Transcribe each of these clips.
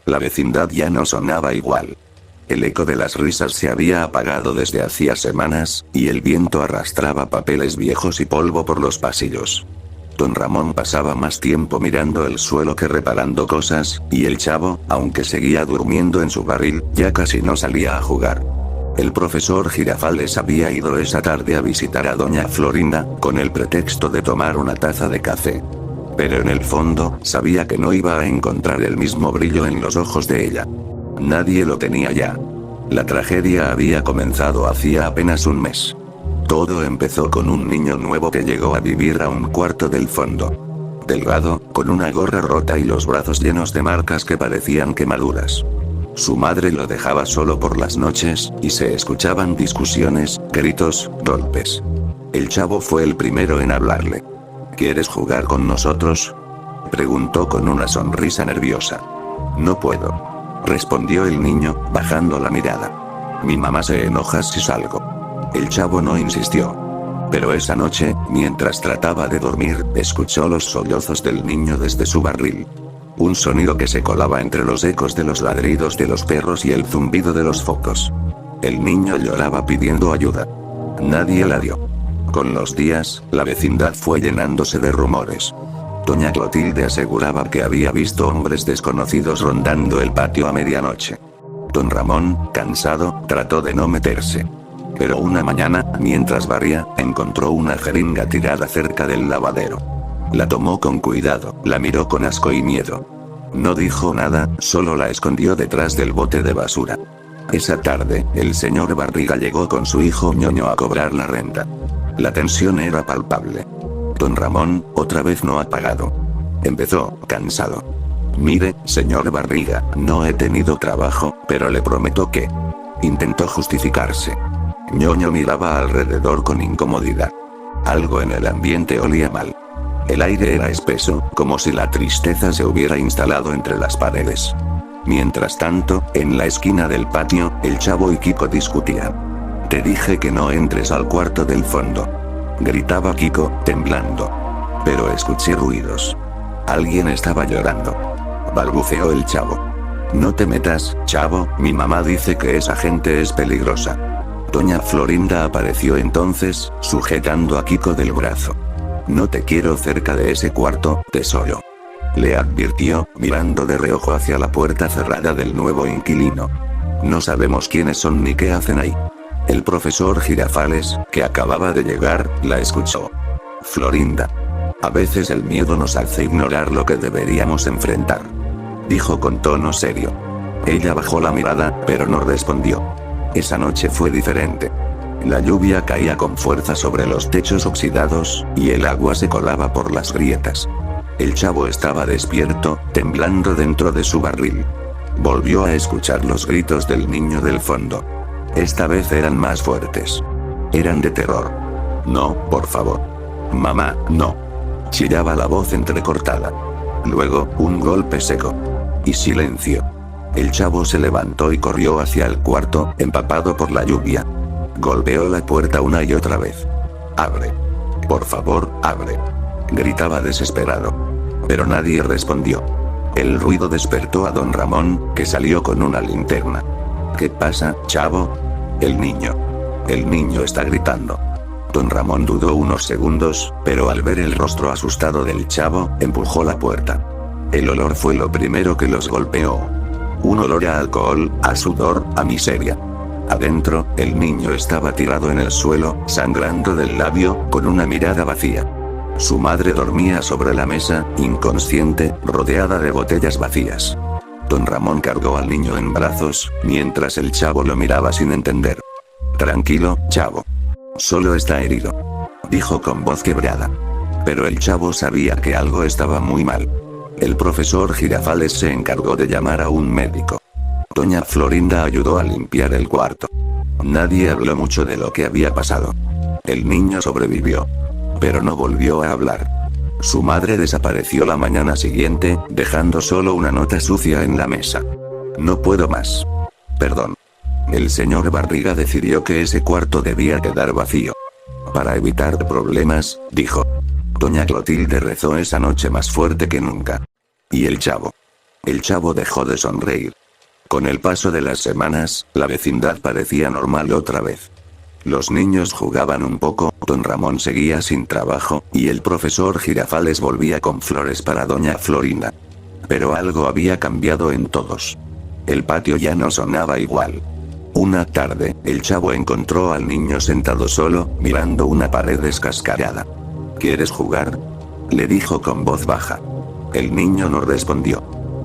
La vecindad ya no sonaba igual. El eco de las risas se había apagado desde hacía semanas, y el viento arrastraba papeles viejos y polvo por los pasillos. Don Ramón pasaba más tiempo mirando el suelo que reparando cosas, y el chavo, aunque seguía durmiendo en su barril, ya casi no salía a jugar. El profesor Girafales había ido esa tarde a visitar a doña Florinda, con el pretexto de tomar una taza de café. Pero en el fondo, sabía que no iba a encontrar el mismo brillo en los ojos de ella. Nadie lo tenía ya. La tragedia había comenzado hacía apenas un mes. Todo empezó con un niño nuevo que llegó a vivir a un cuarto del fondo. Delgado, con una gorra rota y los brazos llenos de marcas que parecían quemaduras. Su madre lo dejaba solo por las noches, y se escuchaban discusiones, gritos, golpes. El chavo fue el primero en hablarle. ¿Quieres jugar con nosotros?, preguntó con una sonrisa nerviosa. No puedo, respondió el niño, bajando la mirada. Mi mamá se enoja si salgo. El chavo no insistió. Pero esa noche, mientras trataba de dormir, escuchó los sollozos del niño desde su barril. Un sonido que se colaba entre los ecos de los ladridos de los perros y el zumbido de los focos. El niño lloraba pidiendo ayuda. Nadie la dio. Con los días, la vecindad fue llenándose de rumores. Doña Clotilde aseguraba que había visto hombres desconocidos rondando el patio a medianoche. Don Ramón, cansado, trató de no meterse. Pero una mañana, mientras barría, encontró una jeringa tirada cerca del lavadero. La tomó con cuidado, la miró con asco y miedo. No dijo nada, solo la escondió detrás del bote de basura. Esa tarde, el señor Barriga llegó con su hijo Ñoño a cobrar la renta. La tensión era palpable. Don Ramón, otra vez no ha pagado. Empezó, cansado. Mire, señor Barriga, no he tenido trabajo, pero le prometo que... Intentó justificarse. Ñoño miraba alrededor con incomodidad. Algo en el ambiente olía mal. El aire era espeso, como si la tristeza se hubiera instalado entre las paredes. Mientras tanto, en la esquina del patio, el chavo y Kiko discutían. Te dije que no entres al cuarto del fondo, gritaba Kiko, temblando. Pero escuché ruidos. Alguien estaba llorando, balbuceó el chavo. No te metas, chavo, mi mamá dice que esa gente es peligrosa. Doña Florinda apareció entonces, sujetando a Kiko del brazo. No te quiero cerca de ese cuarto, tesoro, le advirtió, mirando de reojo hacia la puerta cerrada del nuevo inquilino. No sabemos quiénes son ni qué hacen ahí. El profesor Girafales, que acababa de llegar, la escuchó. Florinda. A veces el miedo nos hace ignorar lo que deberíamos enfrentar, dijo con tono serio. Ella bajó la mirada, pero no respondió. Esa noche fue diferente. La lluvia caía con fuerza sobre los techos oxidados, y el agua se colaba por las grietas. El chavo estaba despierto, temblando dentro de su barril. Volvió a escuchar los gritos del niño del fondo. Esta vez eran más fuertes. Eran de terror. No, por favor. Mamá, no. Chillaba la voz entrecortada. Luego, un golpe seco. Y silencio. El chavo se levantó y corrió hacia el cuarto, empapado por la lluvia. Golpeó la puerta una y otra vez. Abre. Por favor, abre, gritaba desesperado. Pero nadie respondió. El ruido despertó a don Ramón, que salió con una linterna. ¿Qué pasa, chavo? El niño está gritando. Don Ramón dudó unos segundos, pero al ver el rostro asustado del chavo, empujó la puerta. El olor fue lo primero que los golpeó. Un olor a alcohol, a sudor, a miseria. Adentro, el niño estaba tirado en el suelo, sangrando del labio, con una mirada vacía. Su madre dormía sobre la mesa, inconsciente, rodeada de botellas vacías. Don Ramón cargó al niño en brazos, mientras el chavo lo miraba sin entender. Tranquilo, chavo. Solo está herido, dijo con voz quebrada. Pero el chavo sabía que algo estaba muy mal. El profesor Girafales se encargó de llamar a un médico. Doña Florinda ayudó a limpiar el cuarto. Nadie habló mucho de lo que había pasado. El niño sobrevivió, pero no volvió a hablar. Su madre desapareció la mañana siguiente, dejando solo una nota sucia en la mesa. No puedo más. Perdón. El señor Barriga decidió que ese cuarto debía quedar vacío. Para evitar problemas, dijo. Doña Clotilde rezó esa noche más fuerte que nunca. Y el chavo El chavo dejó de sonreír. Con el paso de las semanas, la vecindad parecía normal otra vez. Los niños jugaban un poco, don Ramón seguía sin trabajo, y el profesor Girafales volvía con flores para doña Florinda. Pero algo había cambiado en todos. El patio ya no sonaba igual. Una tarde, el chavo encontró al niño sentado solo, mirando una pared descascarada. ¿Quieres jugar?, le dijo con voz baja. El niño no respondió.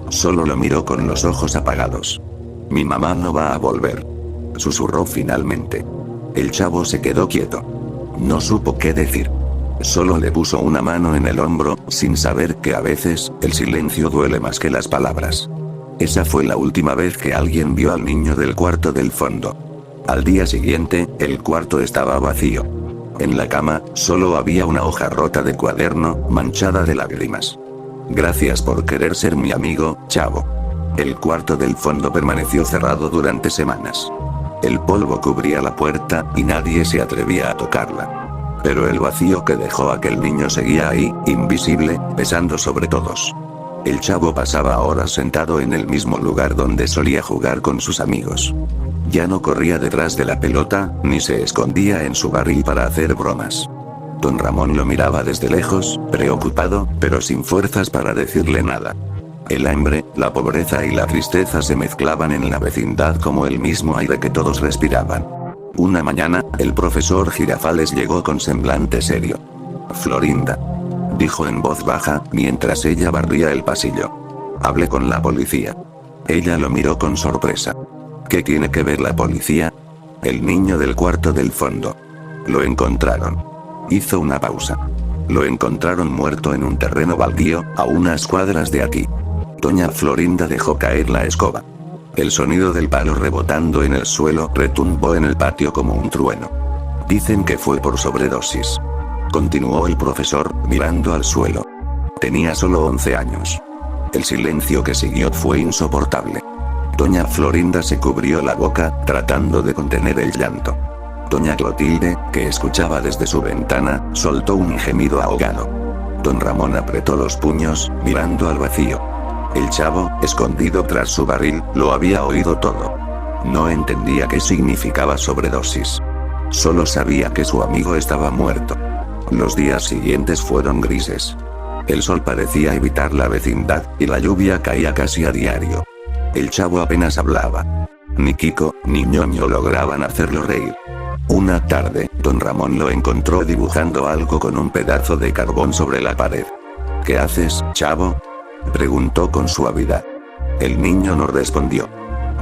Solo lo miró con los ojos apagados. Mi mamá no va a volver, susurró finalmente. El chavo se quedó quieto. No supo qué decir. Solo le puso una mano en el hombro, sin saber que a veces, el silencio duele más que las palabras. Esa fue la última vez que alguien vio al niño del cuarto del fondo. Al día siguiente, el cuarto estaba vacío. En la cama, solo había una hoja rota de cuaderno, manchada de lágrimas. Gracias por querer ser mi amigo, chavo. El cuarto del fondo permaneció cerrado durante semanas. El polvo cubría la puerta, y nadie se atrevía a tocarla. Pero el vacío que dejó aquel niño seguía ahí, invisible, pesando sobre todos. El chavo pasaba horas sentado en el mismo lugar donde solía jugar con sus amigos. Ya no corría detrás de la pelota, ni se escondía en su barril para hacer bromas. Don Ramón lo miraba desde lejos, preocupado, pero sin fuerzas para decirle nada. El hambre, la pobreza y la tristeza se mezclaban en la vecindad como el mismo aire que todos respiraban. Una mañana, el profesor Girafales llegó con semblante serio. Florinda, dijo en voz baja, mientras ella barría el pasillo. Hablé con la policía. Ella lo miró con sorpresa. ¿Qué tiene que ver la policía? El niño del cuarto del fondo. Lo encontraron. Hizo una pausa. Lo encontraron muerto en un terreno baldío, a unas cuadras de aquí. Doña Florinda dejó caer la escoba. El sonido del palo rebotando en el suelo retumbó en el patio como un trueno. Dicen que fue por sobredosis. Continuó el profesor, mirando al suelo. Tenía solo 11 años. El silencio que siguió fue insoportable. Doña Florinda se cubrió la boca, tratando de contener el llanto. Doña Clotilde, que escuchaba desde su ventana, soltó un gemido ahogado. Don Ramón apretó los puños, mirando al vacío. El chavo, escondido tras su barril, lo había oído todo. No entendía qué significaba sobredosis. Solo sabía que su amigo estaba muerto. Los días siguientes fueron grises. El sol parecía evitar la vecindad, y la lluvia caía casi a diario. El chavo apenas hablaba. Ni Kiko, ni Ñoño lograban hacerlo reír. Una tarde, don Ramón lo encontró dibujando algo con un pedazo de carbón sobre la pared. ¿Qué haces, chavo?, preguntó con suavidad. El niño no respondió.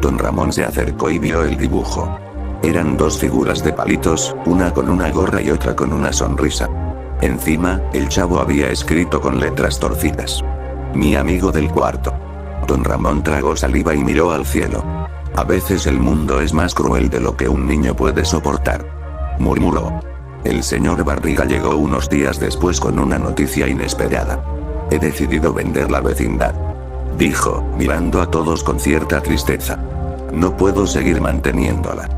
Don Ramón se acercó y vio el dibujo. Eran dos figuras de palitos, una con una gorra y otra con una sonrisa. Encima, el chavo había escrito con letras torcidas: mi amigo del cuarto. Don Ramón tragó saliva y miró al cielo. A veces el mundo es más cruel de lo que un niño puede soportar, murmuró. El señor Barriga llegó unos días después con una noticia inesperada. He decidido vender la vecindad, dijo, mirando a todos con cierta tristeza. No puedo seguir manteniéndola.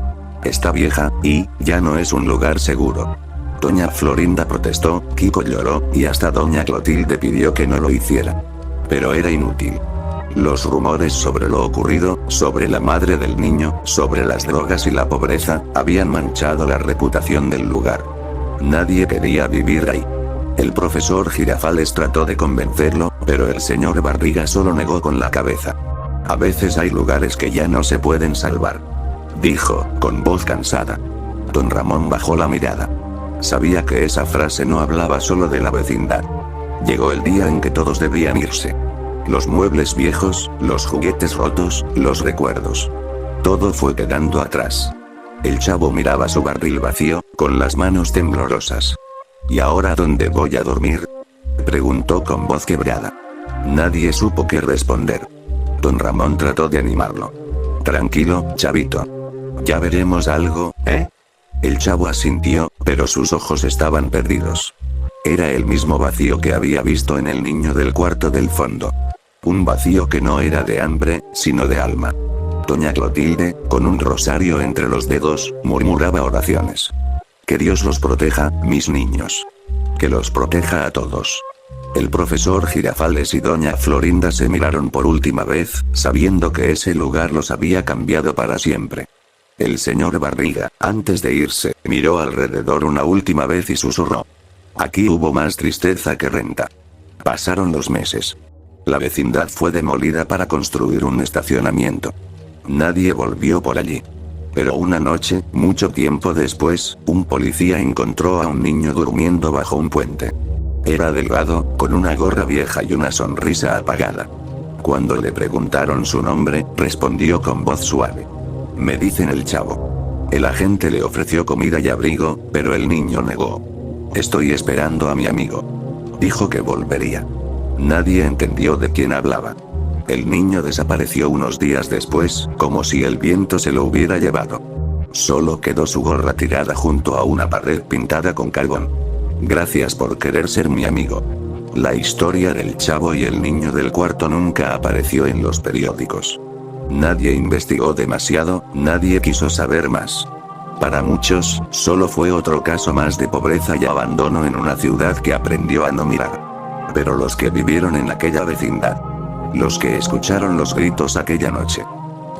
Está vieja, y ya no es un lugar seguro. Doña Florinda protestó, Kiko lloró, y hasta doña Clotilde pidió que no lo hiciera. Pero era inútil. Los rumores sobre lo ocurrido, sobre la madre del niño, sobre las drogas y la pobreza, habían manchado la reputación del lugar. Nadie quería vivir ahí. El profesor Girafales trató de convencerlo, pero el señor Barriga solo negó con la cabeza. A veces hay lugares que ya no se pueden salvar, dijo, con voz cansada. Don Ramón bajó la mirada. Sabía que esa frase no hablaba solo de la vecindad. Llegó el día en que todos debían irse. Los muebles viejos, los juguetes rotos, los recuerdos. Todo fue quedando atrás. El chavo miraba su barril vacío, con las manos temblorosas. ¿Y ahora dónde voy a dormir?, preguntó con voz quebrada. Nadie supo qué responder. Don Ramón trató de animarlo. Tranquilo, chavito. Ya veremos algo, ¿eh? El chavo asintió, pero sus ojos estaban perdidos. Era el mismo vacío que había visto en el niño del cuarto del fondo. Un vacío que no era de hambre, sino de alma. Doña Clotilde, con un rosario entre los dedos, murmuraba oraciones. Que Dios los proteja, mis niños. Que los proteja a todos. El profesor Girafales y doña Florinda se miraron por última vez, sabiendo que ese lugar los había cambiado para siempre. El señor Barriga, antes de irse, miró alrededor una última vez y susurró. Aquí hubo más tristeza que renta. Pasaron los meses. La vecindad fue demolida para construir un estacionamiento. Nadie volvió por allí. Pero una noche, mucho tiempo después, un policía encontró a un niño durmiendo bajo un puente. Era delgado, con una gorra vieja y una sonrisa apagada. Cuando le preguntaron su nombre, respondió con voz suave. Me dicen el Chavo. El agente le ofreció comida y abrigo, pero el niño negó. Estoy esperando a mi amigo. Dijo que volvería. Nadie entendió de quién hablaba. El niño desapareció unos días después, como si el viento se lo hubiera llevado. Solo quedó su gorra tirada junto a una pared pintada con carbón. Gracias por querer ser mi amigo. La historia del Chavo y el niño del cuarto nunca apareció en los periódicos. Nadie investigó demasiado, nadie quiso saber más. Para muchos, solo fue otro caso más de pobreza y abandono en una ciudad que aprendió a no mirar. Pero los que vivieron en aquella vecindad, los que escucharon los gritos aquella noche,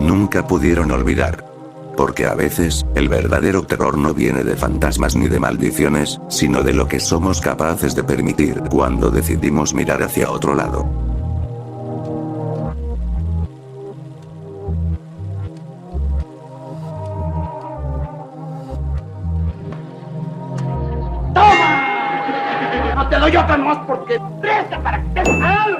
nunca pudieron olvidar. Porque a veces, el verdadero terror no viene de fantasmas ni de maldiciones, sino de lo que somos capaces de permitir cuando decidimos mirar hacia otro lado. ¡Toma! No te doy otra más porque presta para que te...